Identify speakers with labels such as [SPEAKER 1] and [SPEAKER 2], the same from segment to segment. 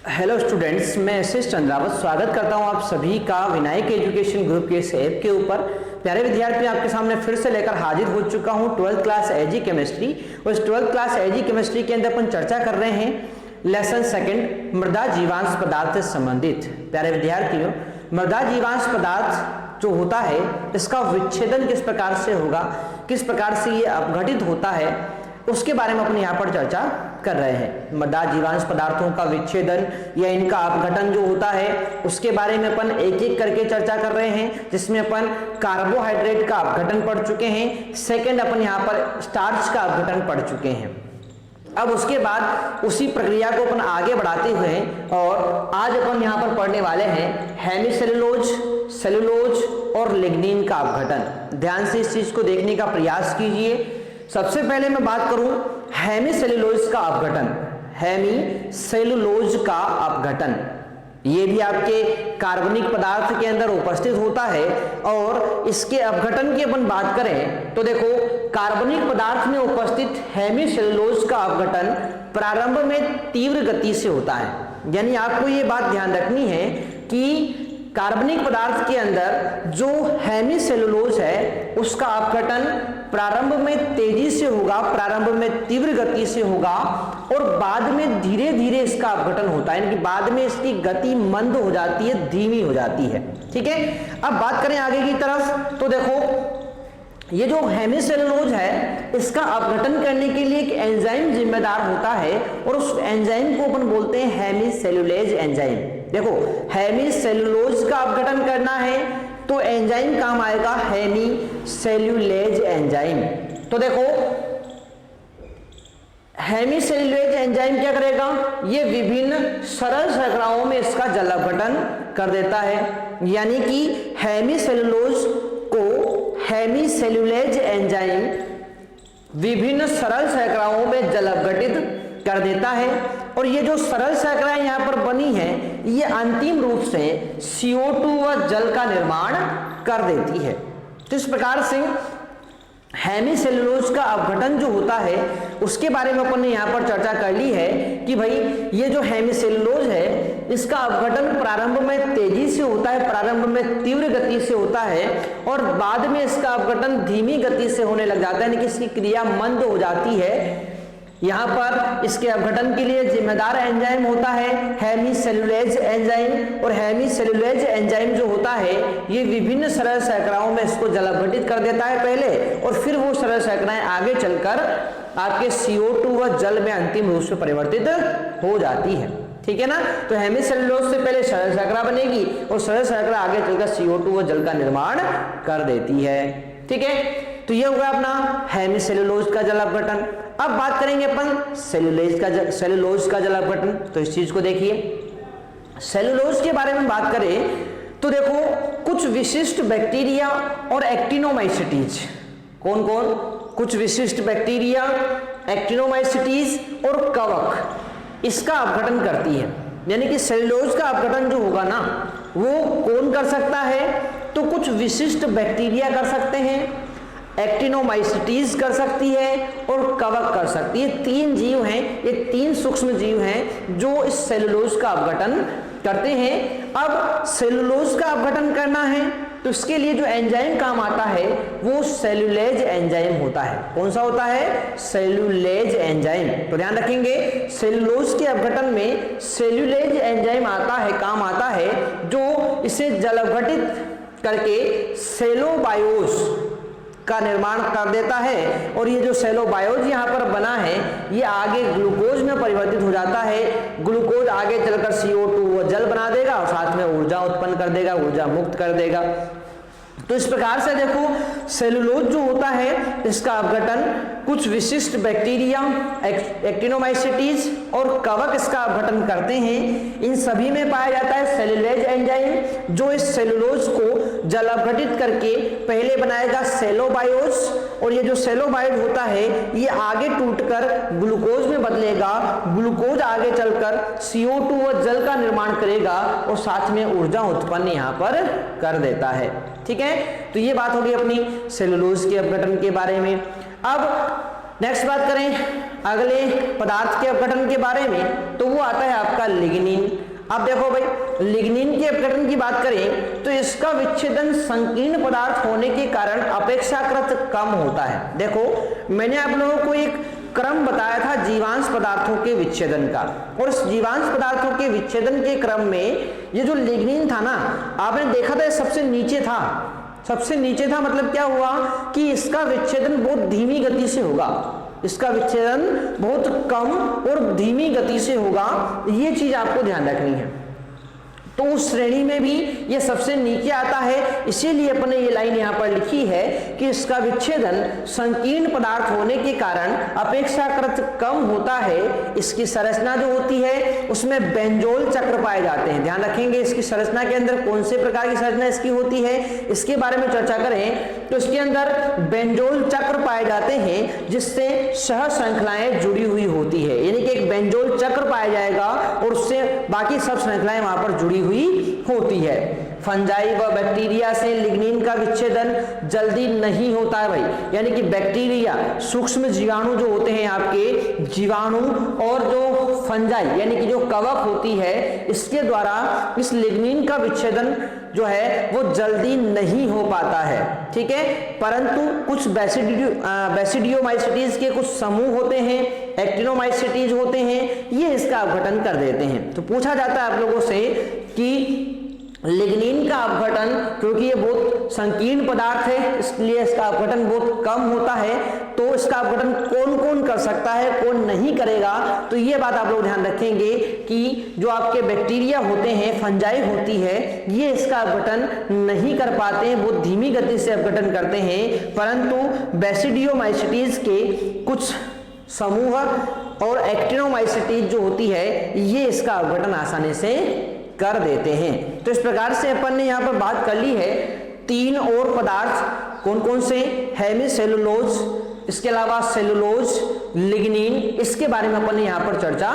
[SPEAKER 1] Hello students, मैं S Chandrawat स्वागत करता हूं आप सभी का विनायक एजुकेशन ग्रुप के इस ऐप के ऊपर। प्यारे विद्यार्थी, आपके सामने फिर से लेकर हाजिर हो चुका हूं 12th क्लास एजी केमिस्ट्री। और इस 12th क्लास एजी केमिस्ट्री के अंदर अपन चर्चा कर रहे हैं लेसन सेकंड, मृदा जीवांश पदार्थ से संबंधित। प्यारे विद्यार्थियों, मृदा जीवांश पदार्थ जो होता है इसका विच्छेदन किस प्रकार से होगा, किस प्रकार से ये अपघटित होता है, उसके बारे में अपन यहाँ पर चर्चा कर रहे हैं। मृदा जीवांश पदार्थों का विच्छेदन या इनका अपघटन जो होता है उसके बारे में अपन एक एक करके चर्चा कर रहे हैं, जिसमें अपन कार्बोहाइड्रेट का अपघटन पढ़ चुके हैं। सेकंड, अपन यहाँ पर स्टार्च का अपघटन पढ़ चुके हैं। अब उसके बाद उसी प्रक्रिया को अपन आगे बढ़ाते हुए और आज अपन यहाँ पर पढ़ने वाले हैं हेमीसेलुलोज, सेलुलोज और लिग्निन का अपघटन। ध्यान से इस चीज को देखने का प्रयास कीजिए। सबसे पहले मैं बात करूं हेमीसेलुलोज का अपघटन। हेमीसेलुलोज का अपघटन ये भी आपके कार्बनिक पदार्थ के अंदर उपस्थित होता है। और इसके अपघटन की अपन बात करें तो देखो, कार्बनिक पदार्थ में उपस्थित हेमीसेलुलोज का अपघटन प्रारंभ में तीव्र गति से होता है। यानी आपको ये बात ध्यान रखनी है कि कार्बनिक पदार्थ के अंदर जो हेमीसेलुलोज है उसका अपघटन प्रारंभ में तेजी से होगा, प्रारंभ में तीव्र गति से होगा और बाद में धीरे धीरे इसका अपघटन होता है। यानी कि बाद में इसकी गति मंद हो जाती है, धीमी हो जाती है। ठीक है, अब बात करें आगे की तरफ तो देखो, ये जो हेमीसेलुलोज है इसका अपघटन करने के लिए एक एंजाइम जिम्मेदार होता है और उस एंजाइम को अपन बोलते हैं हेमीसेलुलेज एंजाइम। देखो, हेमीसेलुलोज का अपघटन करना है तो एंजाइम काम आएगा हेमीसेलुलेज एंजाइम। तो देखो, हेमीसेलुलेज एंजाइम क्या करेगा, ये विभिन्न सरल शर्कराओं में इसका जल अपघटन कर देता है। यानी कि हेमीसेलुलोज को हेमीसेलुलेज एंजाइम विभिन्न सरल शर्कराओं में जल अपघटित कर देता है। और ये जो सरल शर्कराएं यहाँ पर बनी है ये अंतिम रूप से CO2 व जल का निर्माण कर देती है। तो इस प्रकार से हेमीसेलुलोज का अपघटन जो होता है उसके बारे में अपन ने यहाँ पर चर्चा कर ली है कि भाई ये जो हेमीसेलुलोज है इसका अपघटन प्रारंभ में तेजी से होता है, प्रारंभ में तीव्र गति से होता है और बाद में इसका अपघटन धीमी गति से होने लग जाता है, यानी कि इसकी क्रिया मंद हो जाती है। यहाँ पर इसके अपघटन के लिए जिम्मेदार एंजाइम होता है हेमीसेलुलेज एंजाइम। और हेमीसेलुलेज एंजाइम जो होता है ये विभिन्न सरल शर्कराओं में इसको जल अपघटित कर देता है पहले, और फिर वो सरल शर्कराएं आगे चलकर आपके CO2 व जल में अंतिम रूप से परिवर्तित हो जाती है। ठीक है ना। तो हेमीसेलुलोज से पहले सरल शर्करा बनेगी और सरल शर्करा आगे चलकर CO2 व जल का निर्माण कर देती है। ठीक है, तो ये होगा अपना हेमीसेलुलोज का जल अपघटन। अब बात करेंगे अपन सेलुलोज का जल अपघटन। तो इस चीज को देखिए, सेलुलोज के बारे में बात करें तो देखो, कुछ विशिष्ट बैक्टीरिया और एक्टिनोमाइसीटीज, कौन कौन, कुछ विशिष्ट बैक्टीरिया, एक्टिनोमाइसीटीज और कवक इसका अपघटन करती है। यानी कि सेलुलोज का अपघटन जो होगा ना वो कौन कर सकता है, तो कुछ विशिष्ट बैक्टीरिया कर सकते हैं, एक्टिनोमाइसीटीज कर सकती है और कवक कर सकती है। तीन जीव हैं, ये तीन सूक्ष्म जीव हैं जो इस सेलुलोज का अपघटन करते हैं। अब सेलुलोज का अपघटन करना है तो इसके लिए जो एंजाइम काम आता है वो सेलुलेज एंजाइम होता है। कौन सा होता है, सेलुलेज एंजाइम। तो ध्यान रखेंगे, सेलुलोज के अपघटन में सेलुलेज एंजाइम आता है, काम आता है, जो इसे जल अपघटित करके सेलोबायोज का निर्माण कर देता है। और ये जो सेलोबायोज यहाँ पर बना है ये आगे ग्लूकोज में परिवर्तित हो जाता है। ग्लूकोज आगे चलकर CO2 व जल बना देगा और साथ में ऊर्जा उत्पन्न कर देगा, ऊर्जा मुक्त कर देगा। तो इस प्रकार से देखो, सेलुलोज जो होता है इसका अपघटन कुछ विशिष्ट बैक्टीरिया, एक्टिनोमाइसीटीज और कवक इसका अपघटन करते हैं। इन सभी में पाया जाता है सेलुलेज एंजाइम, जो इस सेलुलोज को जल अपघटित करके पहले बनाएगा सेलोबायोज। और ये जो सेलोबायोज होता है ये आगे टूटकर ग्लूकोज में बदलेगा, ग्लूकोज आगे चलकर CO2 व जल का निर्माण करेगा और साथ में ऊर्जा उत्पन्न यहाँ पर कर देता है। ठीक है, तो ये बात होगी अपनी सेलुलोज के अपघटन के बारे में। अब नेक्स्ट बात करें अगले पदार्थ के अपघटन के बारे में, तो वो आता है आपका लिग्निन। अब देखो भाई, लिग्निन के अपघटन की बात करें तो इसका विच्छेदन संकीर्ण पदार्थ होने के कारण अपेक्षाकृत कम होता है। देखो मैंने आप लोगों को एक क्रम बताया था जीवांश पदार्थों के विच्छेदन का, और इस जीवांश पदार्थों के विच्छेदन के क्रम में ये जो लिग्निन था ना, आपने देखा था सबसे नीचे था, सबसे नीचे था। मतलब क्या हुआ कि इसका विच्छेदन बहुत धीमी गति से होगा, इसका विच्छेदन बहुत कम और धीमी गति से होगा, ये चीज आपको ध्यान रखनी है। तो उस श्रेणी में भी ये सबसे नीचे आता है, इसीलिए अपने ये लाइन यहाँ पर लिखी है कि इसका विच्छेदन संकीर्ण पदार्थ होने के कारण अपेक्षाकृत कम होता है। इसकी संरचना जो होती है उसमें बेंजोल चक्र पाए जाते हैं। ध्यान रखेंगे इसकी संरचना के अंदर कौन से प्रकार की संरचना इसकी होती है, इसके बारे में चर्चा करें तो इसके अंदर बेंजोल चक्र पाए जाते हैं जिससे सह श्रृंखलाएं जुड़ी हुई होती है। यानी कि एक बेंजोल चक्र पाया जाएगा और उससे बाकी सब श्रृंखलाएं वहां पर जुड़ी हुई होती है। फंजाई व बैक्टीरिया से लिग्निन का विच्छेदन जल्दी नहीं होता है भाई, यानी कि बैक्टीरिया सूक्ष्म जीवाणु जो होते हैं आपके जीवाणु, और जो फंजाई यानी कि जो कवक होती है, इसके द्वारा इस लिग्निन का विच्छेदन जो है वो जल्दी नहीं हो पाता है। ठीक है, परंतु कुछ बैसिडियोमाइसिटीज के कुछ समूह होते हैं, एक्टिनोमाइसिटीज होते हैं, ये इसका अपघटन कर देते हैं। तो पूछा जाता है आप लोगों से कि लिग्निन का अपघटन, क्योंकि ये बहुत संकीर्ण पदार्थ है इसलिए इसका अपघटन बहुत कम होता है, तो इसका अपघटन कौन कौन कर सकता है, कौन नहीं करेगा। तो ये बात आप लोग ध्यान रखेंगे कि जो आपके बैक्टीरिया होते हैं, फंजाई होती है, ये इसका अपघटन नहीं कर पाते हैं, बहुत धीमी गति से अपघटन करते हैं। परंतु बैसिडियोमाइसिटीज के कुछ समूह और एक्टिनोमाइसिटीज जो होती है ये इसका अपघटन आसानी से कर देते हैं। तो इस प्रकार से अपन ने यहाँ पर बात कर ली है तीन और पदार्थ, कौन कौन से, हेमिसेलुलोज, इसके अलावा सेलुलोज, लिग्निन, इसके बारे में अपन ने यहाँ पर चर्चा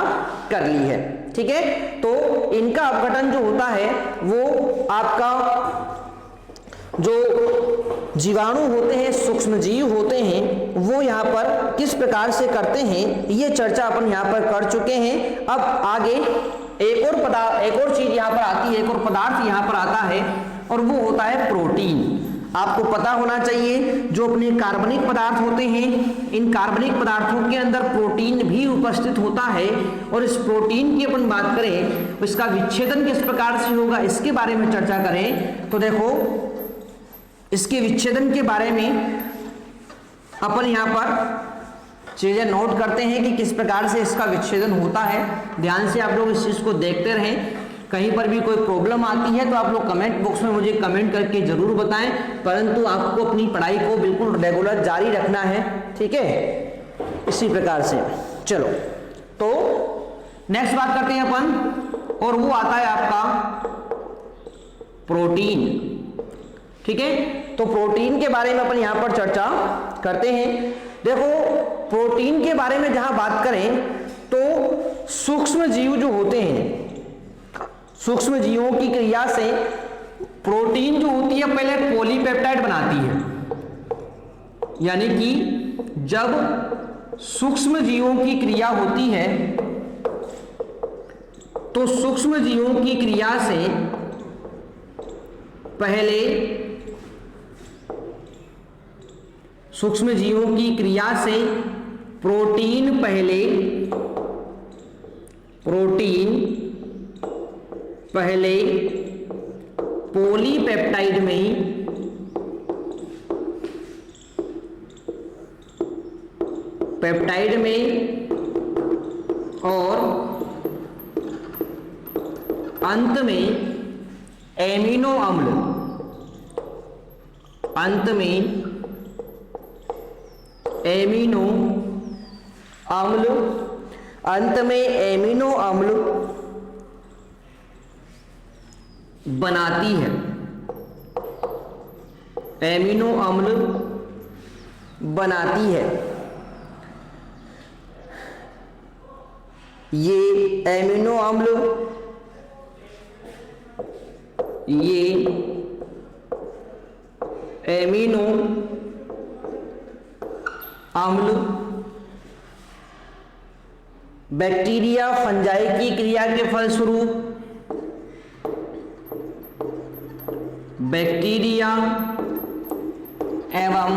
[SPEAKER 1] कर ली है। ठीक है, तो इनका अपघटन जो होता है वो आपका जो जीवाणु होते हैं, सूक्ष्म जीव होते हैं, वो यहाँ पर किस प्रकार से करते हैं ये चर्चा अपन यहाँ पर कर चुके हैं। अब आगे एक और चीज यहाँ पर आती है, एक और पदार्थ यहाँ पर आता है और वो होता है प्रोटीन। आपको पता होना चाहिए जो अपने कार्बनिक पदार्थ होते हैं, इन कार्बनिक पदार्थों के अंदर प्रोटीन भी उपस्थित होता है। और इस प्रोटीन की अपन बात करें, इसका विच्छेदन किस प्रकार से होगा इसके बारे में चर्चा करें तो देखो, इसके विच्छेदन के बारे में अपन यहाँ पर चीजें नोट करते हैं कि किस प्रकार से इसका विच्छेदन होता है। ध्यान से आप लोग इस चीज को देखते रहें, कहीं पर भी कोई प्रॉब्लम आती है तो आप लोग कमेंट बॉक्स में मुझे कमेंट करके जरूर बताएं, परंतु आपको अपनी पढ़ाई को बिल्कुल रेगुलर जारी रखना है। ठीक है, इसी प्रकार से चलो तो नेक्स्ट बात करते हैं अपन, और वो आता है आपका प्रोटीन। ठीक है, तो प्रोटीन के बारे में अपन यहां पर चर्चा करते हैं। देखो प्रोटीन के बारे में जहां बात करें तो सूक्ष्म जीव जो होते हैं, सूक्ष्म जीवों की क्रिया से प्रोटीन जो होती है पहले पॉलीपेप्टाइड बनाती है। यानी कि जब सूक्ष्म जीवों की क्रिया होती है तो सूक्ष्म जीवों की क्रिया से पहले, सूक्ष्म जीवों की क्रिया से प्रोटीन पहले पॉलीपेप्टाइड में और अंत में एमिनो अम्ल, अंत में एमिनो अम्ल बनाती है, एमिनो अम्ल बनाती है। ये एमिनो अम्ल बैक्टीरिया फंजाई की क्रिया के फलस्वरूप बैक्टीरिया एवं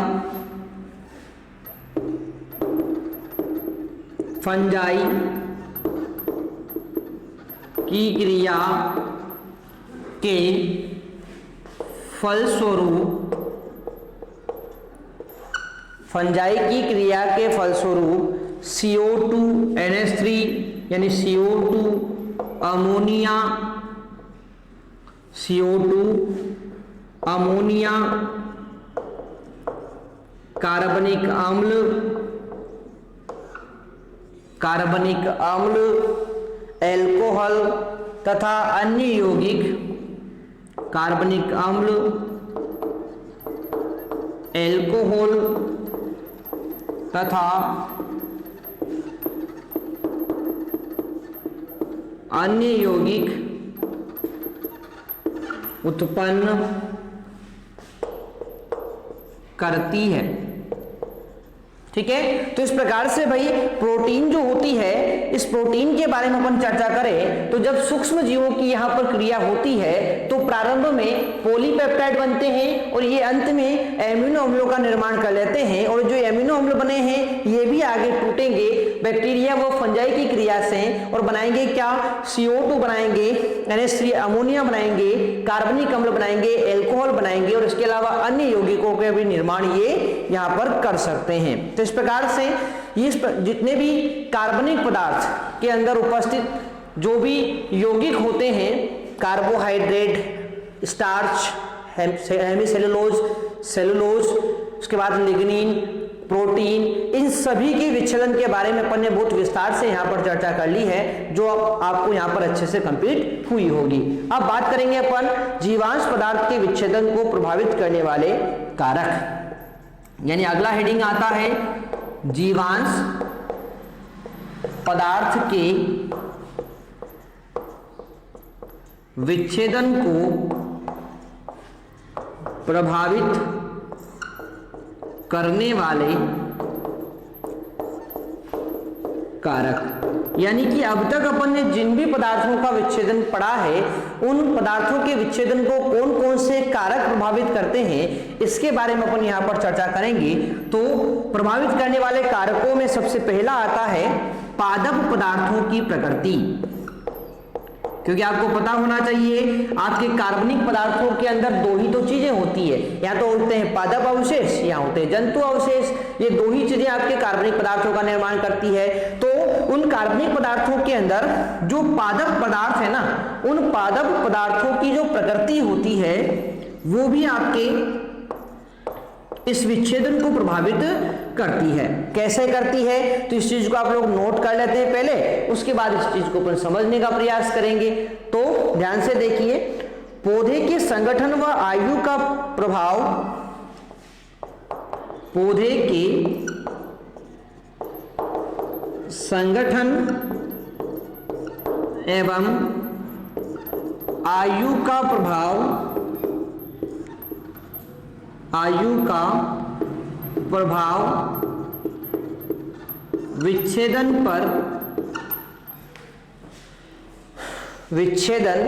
[SPEAKER 1] फंजाई की क्रिया के फलस्वरूप फंजाई की क्रिया के फलस्वरूप CO2 NH3 यानी CO2 अमोनिया CO2 अमोनिया कार्बनिक अम्ल एल्कोहल तथा अन्य यौगिक कार्बनिक अम्ल एल्कोहल तथा अन्य यौगिक उत्पन्न करती है। ठीक है, तो इस प्रकार से भाई प्रोटीन जो होती है, इस प्रोटीन के बारे में अपन चर्चा करें तो जब सूक्ष्म जीवों की यहां पर क्रिया होती है तो प्रारंभ में पॉलीपेप्टाइड बनते हैं और ये अंत में एमिनो अम्लों का निर्माण कर लेते हैं, और जो एमिनो अम्ल बने हैं ये भी आगे टूटेंगे बैक्टीरिया व फंजाई की क्रिया से और बनाएंगे क्या, CO2 बनाएंगे, NH3 अमोनिया बनाएंगे, कार्बनिक अम्ल बनाएंगे, एल्कोहल बनाएंगे और इसके अलावा अन्य यौगिकों के भी निर्माण ये यहाँ पर कर सकते हैं। तो इस प्रकार से ये जितने भी कार्बनिक पदार्थ के अंदर उपस्थित जो भी यौगिक होते हैं, कार्बोहाइड्रेट, स्टार्च, हेमीसेलुलोज, सेलुलोज, उसके बाद लिग्निन, प्रोटीन, इन सभी के विच्छेदन के बारे में अपन ने बहुत विस्तार से यहाँ पर चर्चा कर ली है, जो आपको यहाँ पर अच्छे से कंप्लीट हुई होगी। अब बात करेंगे अपन जीवांश पदार्थ के विच्छेदन को प्रभावित करने वाले कारक, यानी अगला हेडिंग आता है जीवांश पदार्थ के विच्छेदन को प्रभावित करने वाले कारक। यानी कि अब तक अपन ने जिन भी पदार्थों का विच्छेदन पढ़ा है, उन पदार्थों के विच्छेदन को कौन कौन से कारक प्रभावित करते हैं, इसके बारे में अपन यहां पर चर्चा करेंगे। तो प्रभावित करने वाले कारकों में सबसे पहला आता है पादप पदार्थों की प्रकृति, क्योंकि आपको पता होना चाहिए आपके कार्बनिक पदार्थों के अंदर दो ही तो चीजें होती है, या तो होते हैं पादप अवशेष या होते हैं जंतु अवशेष। ये दो ही चीजें आपके कार्बनिक पदार्थों का निर्माण करती है। तो उन कार्बनिक पदार्थों के अंदर जो पादप पदार्थ है ना, उन पादप पदार्थों की जो प्रकृति होती है वो भी आपके इस विच्छेदन को प्रभावित करती है। कैसे करती है, तो इस चीज को आप लोग नोट कर लेते हैं पहले, उसके बाद इस चीज को अपन समझने का प्रयास करेंगे। तो ध्यान से देखिए, पौधे के संगठन व आयु का प्रभाव, पौधे के संगठन एवं आयु का प्रभाव, आयु का प्रभाव विच्छेदन पर, विच्छेदन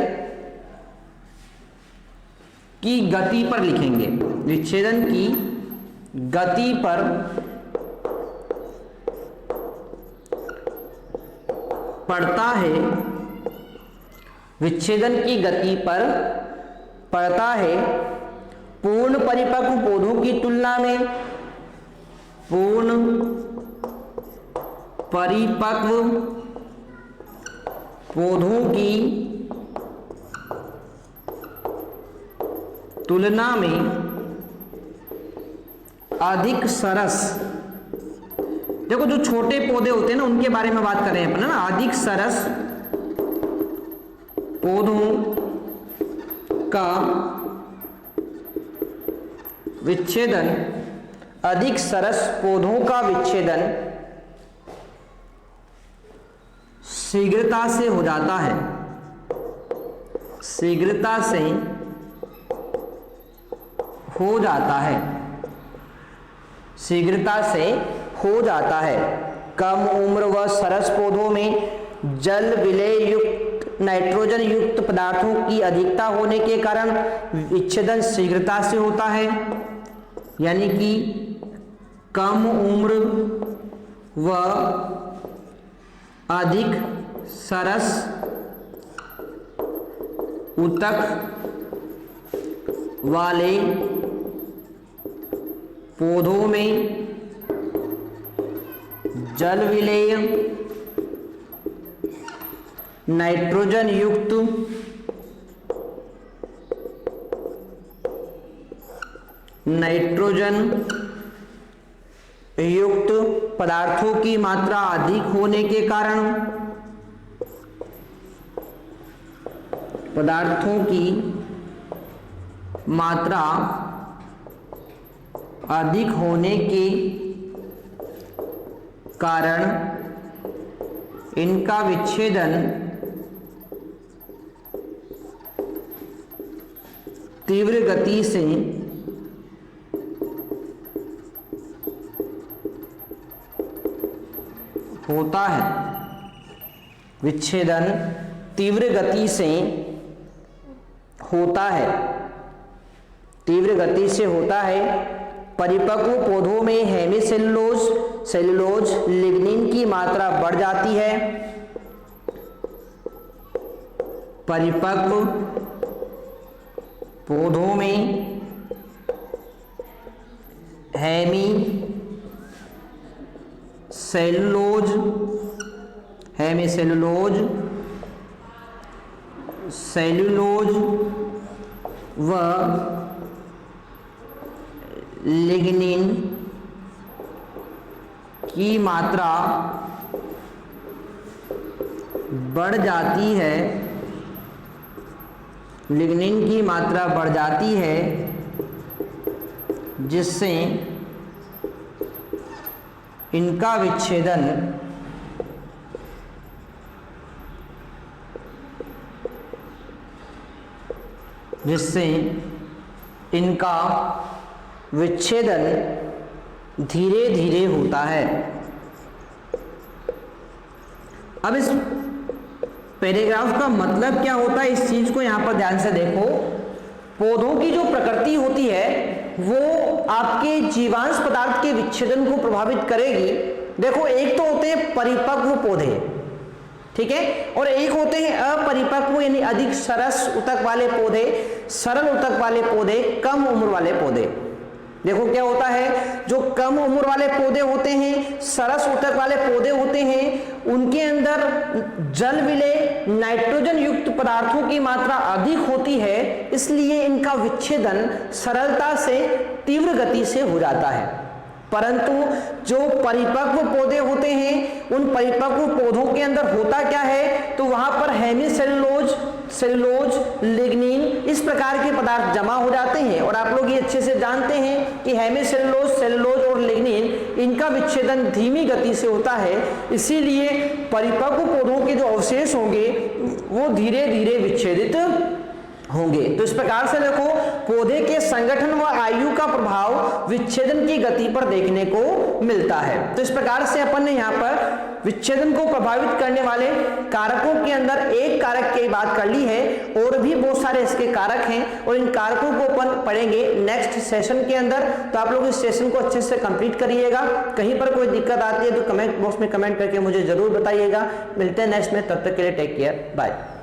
[SPEAKER 1] की गति पर लिखेंगे। विच्छेदन की गति पर पड़ता है, विच्छेदन की गति पर पड़ता है पूर्ण परिपक्व पौधों की तुलना में, पूर्ण परिपक्व पौधों की तुलना में अधिक सरस। देखो जो छोटे पौधे होते हैं ना, उनके बारे में बात कर रहे हैं अपन ना, अधिक सरस पौधों का विच्छेदन, अधिक सरस पौधों का विच्छेदन शीघ्रता से हो जाता है, शीघ्रता से हो जाता है, शीघ्रता से हो जाता है। कम उम्र व सरस पौधों में जल विलय युक्त नाइट्रोजन युक्त पदार्थों की अधिकता होने के कारण विच्छेदन शीघ्रता से होता है। यानी कि कम उम्र व अधिक सरस ऊतक वाले पौधों में जल विलेय नाइट्रोजन युक्त पदार्थों की मात्रा अधिक होने के कारण इनका विच्छेदन तीव्र गति से होता है। विच्छेदन तीव्र गति से होता है। परिपक्व पौधों में हेमीसेलुलोज लिग्निन की मात्रा बढ़ जाती है। परिपक्व पौधों में हेमीसेलुलोज व लिग्निन की मात्रा बढ़ जाती है जिससे इनका विच्छेदन धीरे धीरे होता है। अब इस पैराग्राफ का मतलब क्या होता है, इस चीज को यहां पर ध्यान से देखो। पौधों की जो प्रकृति होती है वो आपके जीवांश पदार्थ के विच्छेदन को प्रभावित करेगी। देखो, एक तो होते हैं परिपक्व पौधे, ठीक है, और एक होते हैं अपरिपक्व यानी अधिक सरस ऊतक वाले पौधे, सरल ऊतक वाले पौधे, कम उम्र वाले पौधे। देखो क्या होता है, जो कम उम्र वाले पौधे होते हैं, सरस ऊतक वाले पौधे होते हैं, उनके अंदर जल विलय नाइट्रोजन युक्त पदार्थों की मात्रा अधिक होती है, इसलिए इनका विच्छेदन सरलता से तीव्र गति से हो जाता है। परंतु जो परिपक्व पौधे होते हैं, उन परिपक्व पौधों के अंदर होता क्या है, तो वहां पर हेमीसेलुलोज, लिग्निन इस प्रकार के पदार्थ जमा हो जाते हैं। और आप लोग ये अच्छे से जानते हैं कि हेमीसेलुलोज, सेलुलोज और लिग्निन इनका विच्छेदन धीमी गति से होता है, इसीलिए परिपक्व पौधों के जो अवशेष होंगे वो धीरे धीरे विच्छेदित होंगे। तो इस प्रकार से देखो, पौधे के संगठन व आयु का प्रभाव विच्छेदन की गति पर देखने को मिलता है। तो इस प्रकार से अपन ने यहाँ पर विच्छेदन को प्रभावित करने वाले कारकों के अंदर एक कारक की बात कर ली है, और भी बहुत सारे इसके कारक हैं, और इन कारकों को अपन पढ़ेंगे नेक्स्ट सेशन के अंदर। तो आप लोग इस सेशन को अच्छे से कंप्लीट करिएगा। कहीं पर कोई दिक्कत आती है तो कमेंट बॉक्स में कमेंट करके मुझे जरूर बताइएगा। मिलते हैं नेक्स्ट में, तब तक के लिए टेक केयर, बाय।